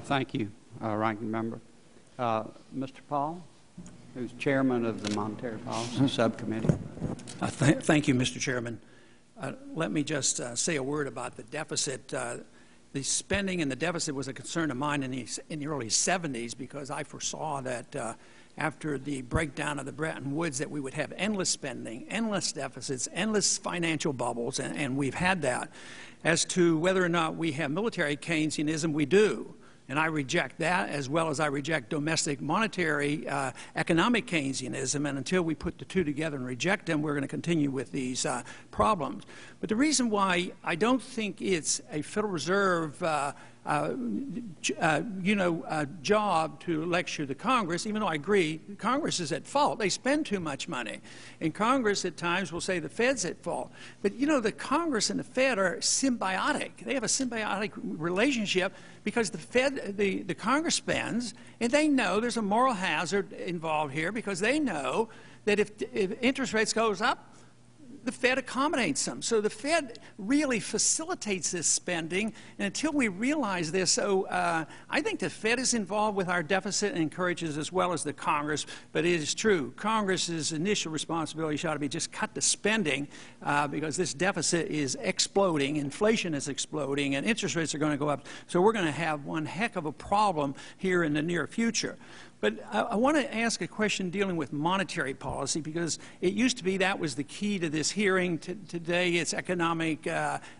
Thank you, Ranking Member. Mr. Paul, who's chairman of the Monetary Policy Subcommittee. Thank you, Mr. Chairman. Let me just say a word about the deficit. The spending and the deficit was a concern of mine in the early 70s because I foresaw that after the breakdown of the Bretton Woods that we would have endless spending, endless deficits, endless financial bubbles, and we've had that. As to whether or not we have military Keynesianism, we do. And I reject that as well as I reject domestic monetary economic Keynesianism. And until we put the two together and reject them, we're going to continue with these problems. But the reason why I don't think it's a Federal Reserve job to lecture the Congress, even though I agree Congress is at fault. They spend too much money. And Congress at times will say the Fed's at fault. But you know, the Congress and the Fed are symbiotic. They have a symbiotic relationship because the Fed, the Congress spends, and they know there's a moral hazard involved here because they know that if interest rates goes up, the Fed accommodates them. So the Fed really facilitates this spending, and until we realize this, so I think the Fed is involved with our deficit and encourages as well as the Congress, but it is true. Congress's initial responsibility should be just cut the spending because this deficit is exploding, inflation is exploding, and interest rates are going to go up. So we're going to have one heck of a problem here in the near future. But I want to ask a question dealing with monetary policy because it used to be that was the key to this hearing. Today it's economic,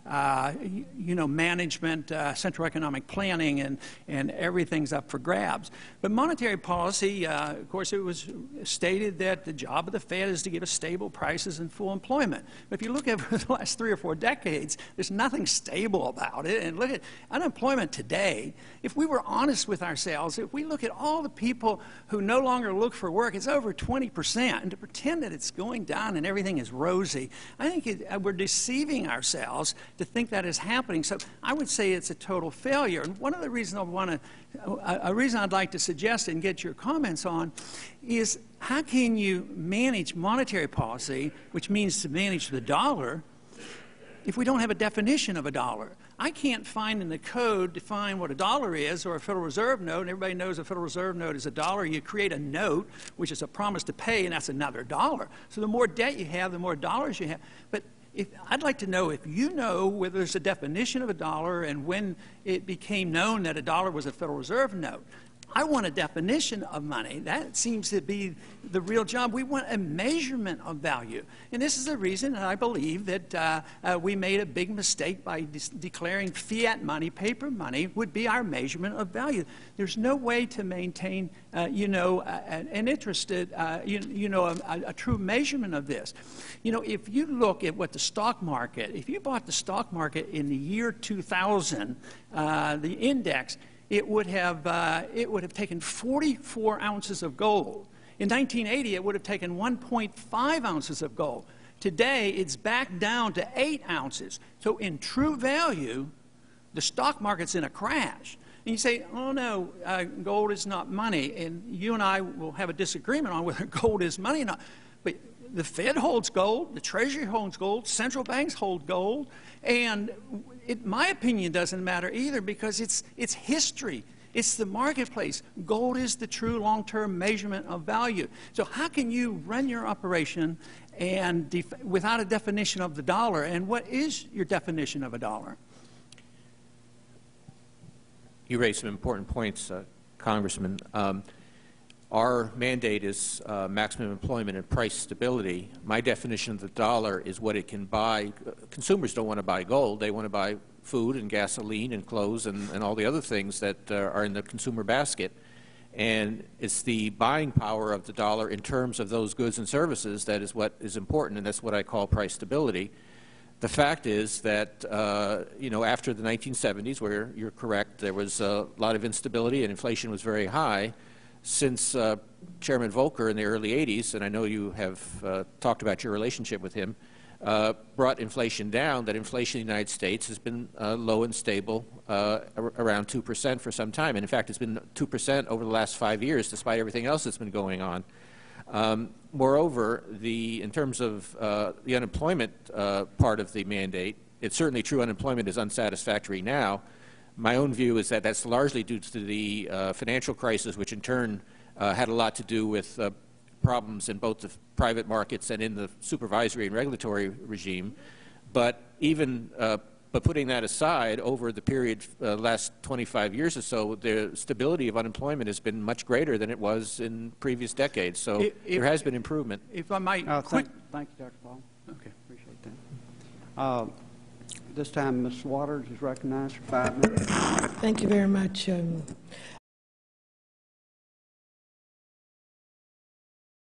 management, central economic planning, and everything's up for grabs. But monetary policy, of course, it was stated that the job of the Fed is to give us stable prices and full employment. But if you look at the last 3 or 4 decades, there's nothing stable about it. And look at unemployment today. If we were honest with ourselves, if we look at all the people who no longer look for work, it's over 20%. And to pretend that it's going down and everything is rosy, I think we're deceiving ourselves to think that is happening. So I would say it's a total failure. And one of the reasons a reason I'd like to suggest and get your comments on is how can you manage monetary policy, which means to manage the dollar, if we don't have a definition of a dollar? I can't find in the code define what a dollar is or a Federal Reserve note, and everybody knows a Federal Reserve note is a dollar. You create a note, which is a promise to pay, and that's another dollar. So the more debt you have, the more dollars you have. But I'd like to know if you know whether there's a definition of a dollar and when it became known that a dollar was a Federal Reserve note. I want a definition of money. That seems to be the real job. We want a measurement of value. And this is the reason that I believe that we made a big mistake by declaring fiat money, paper money, would be our measurement of value. There's no way to maintain, an interested, a true measurement of this. You know, if you look at what the stock market, if you bought the stock market in the year 2000, the index, it would have taken 44 ounces of gold. In 1980, it would have taken 1.5 ounces of gold. Today, it's back down to 8 ounces. So in true value, the stock market's in a crash. And you say, oh, no, gold is not money. And you and I will have a disagreement on whether gold is money or not. But the Fed holds gold, the Treasury holds gold, central banks hold gold, and my opinion doesn't matter either because it's history. It's the marketplace. Gold is the true long-term measurement of value. So how can you run your operation and without a definition of the dollar? And what is your definition of a dollar? You raised some important points, Congressman. Our mandate is maximum employment and price stability. My definition of the dollar is what it can buy. Consumers don't want to buy gold. They want to buy food and gasoline and clothes and all the other things that are in the consumer basket. And it's the buying power of the dollar in terms of those goods and services that is what is important, and that's what I call price stability. The fact is that, after the 1970s, where you're correct, there was a lot of instability and inflation was very high. Since Chairman Volcker in the early 80s, and I know you have talked about your relationship with him, brought inflation down, that inflation in the United States has been low and stable, around 2% for some time. And in fact, it's been 2% over the last 5 years, despite everything else that's been going on. Moreover, in terms of the unemployment part of the mandate, it's certainly true unemployment is unsatisfactory now, My own view is that that's largely due to the financial crisis, which in turn had a lot to do with problems in both the private markets and in the supervisory and regulatory regime. But even but putting that aside, over the period last 25 years or so, the stability of unemployment has been much greater than it was in previous decades. So there has been improvement. If I might, Thank you, Dr. Paul. Okay. Appreciate that. This time, Ms. Waters is recognized for 5 minutes. Thank you very much,